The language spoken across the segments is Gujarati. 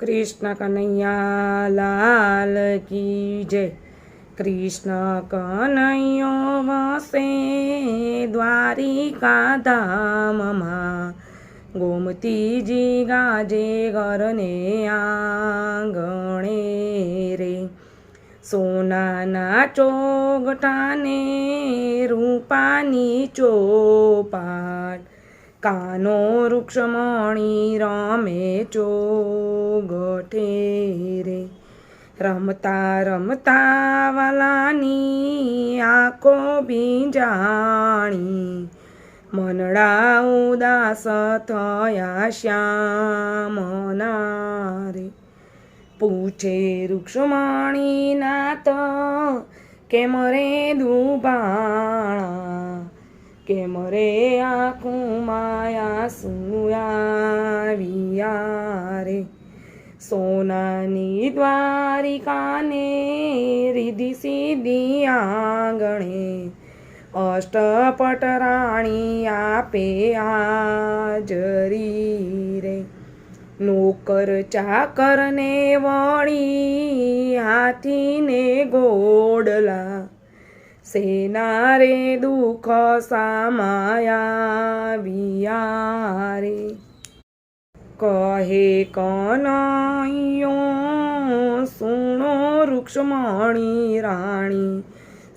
कृष्ण कन्हैया लाल की जय। कृष्ण कन्हैयो वसे द्वारिका धाम मां, गोमतीजी गाजे घरने आंगणे रे। सोनाना ચોગટાને રૂપાની ચોપાટ, કાનો વૃક્ષમણી રમે ચોગઠે રે। રમતા રમતા વાલાની આંખો ભીંજાણી, મનડા ઉદાસ થયા શ્યામના રે। પૂછે વૃક્ષમણી નાથ કેમ રે દુબાણા, કેમ રે આંખું માયા સુયાવિયા રે। સોનાની દ્વારિકાને રીધિ સીધી આંગણે, અષ્ટપટ રાણી આપે હાજરી રે। નોકર ચાકરને વળી હાથીને ઘોડલા, સેના રે દુઃખ સામાયા રે। કહે કનૈયો સુણો વૃક્ષમણી રાણી,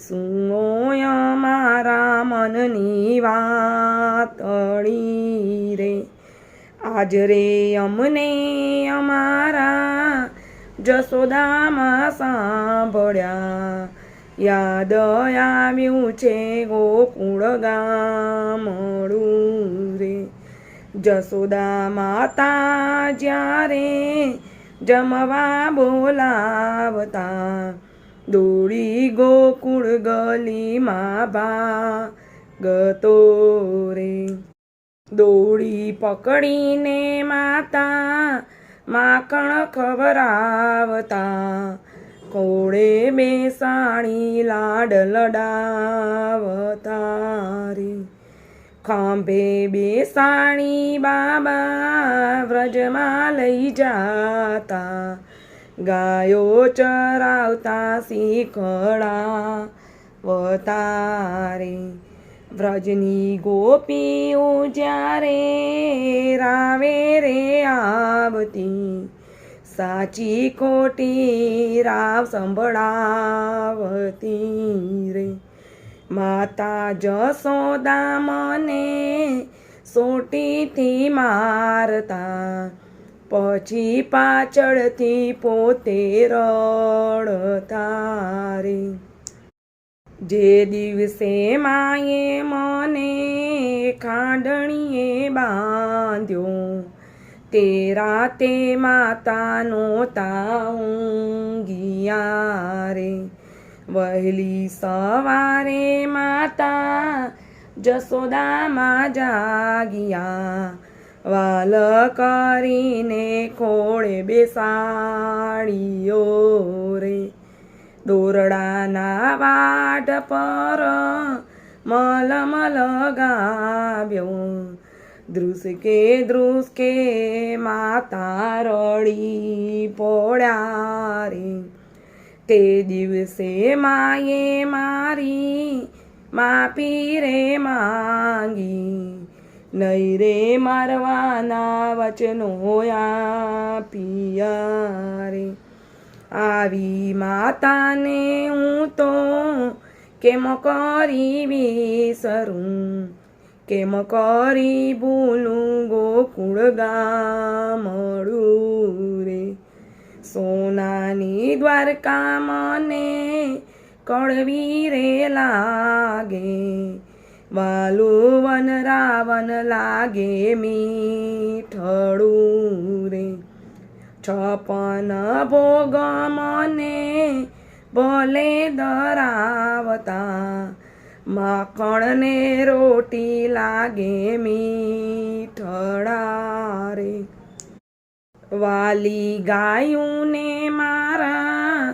સુણો અમારા મનની વાતળી રે। આજ રે અમને અમારા જશોદામાં સાંભળ્યા, યાદ આવ્યું છે ગોકુળ ગામડું રે। જશોદા માતા જ્યારે જમવા બોલાવતા, દોડી ગોકુળ ગલીમાં ભાગતો રે। દોડી પકડીને માતા માખણ ખવરાવતા, કોળે બેસાડી લાડ લડાવતા રે। ખંભે બેસાડી બાબા વ્રજમાં લઈ જાતા, ગાયો ચરાવતા શીખડાવતા રે। વ્રજની ગોપીઓ જ્યારે રાવે રે આવતી, સાચી ખોટી રાવ સંભળાવતી રે। માતા જશોદા મને સોટીથી મારતા, પછી પાછળથી પોતે રડતા રે। જે દિવસે માએ મને ખાંડણીએ બાંધ્યો, તે રાતે માતા નહોતા ઊંઘ્યા રે। વહેલી સવારે માતા જશોદામાં જાગ્યા, વાલ કરીને ખોળે બેસાડ્યો રે। દોરડાના વાટ પર મલમ લગાવ્યો, ધ્રુસકે માતા રડી પડ્યા રે। તે દિવસે માએ મારી માફી રે માંગી, નહીં રે મારવાના વચનો આપ્યા રે। આવી માતાને હું તો કેમ કરી વિસરું, કેમ કરી ભૂલું ગોકુળ ગામડું રે। સોનાની દ્વારકા મને કડવી રે લાગે, વાલું વન રાવણ લાગે મીઠડું રે। 56 ભોગ મને ભલે ધરાવતા, માખણને રોટી લાગે મીઠડા રે। વાલી ગાયુંને મારા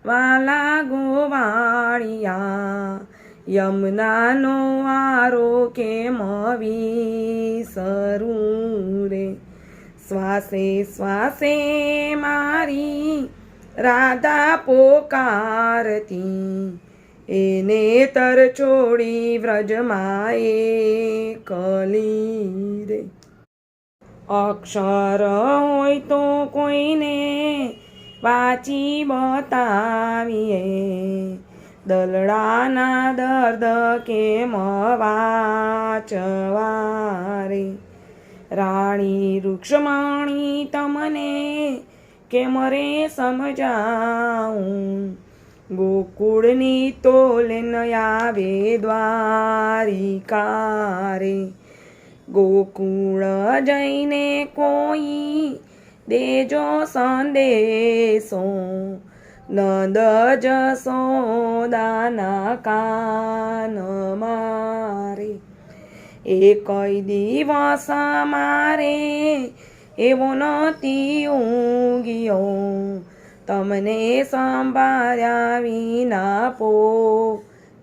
વાલા ગોવાળિયા, યમુનાનો આરો કેમ વિસરું રે। શ્વાસે શ્વાસે મારી રાધા પોકારતી, એને તર છોડી વ્રજમાં એ કલી રે. અક્ષર હોય તો કોઈને વાંચી બતાવીએ, દલડાના દર્દ કેમ વાંચવારે. રાણી રૂક્ષ્મણી તમને કેમ રે સમજાવું, ગોકુળની તોલન આવે દ્વારિકા રે. ગોકુળ જઈને કોઈ દેજો સંદેશો, નંદ જશોદાના કાન મારે. એકય દિવસ મારે એવો નથી ઊંઘ્યો, તમને સંભાળ્યા વિના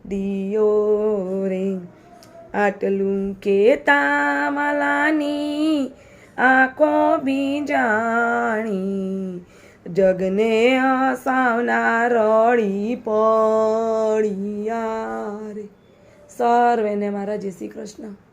દિયો રે. આટલું કેતા વાલાની આંખો ભીંજાણી, જગને હસાવનાર રડી પડ્યા રે. સર્વેને મારા જય શ્રી કૃષ્ણ.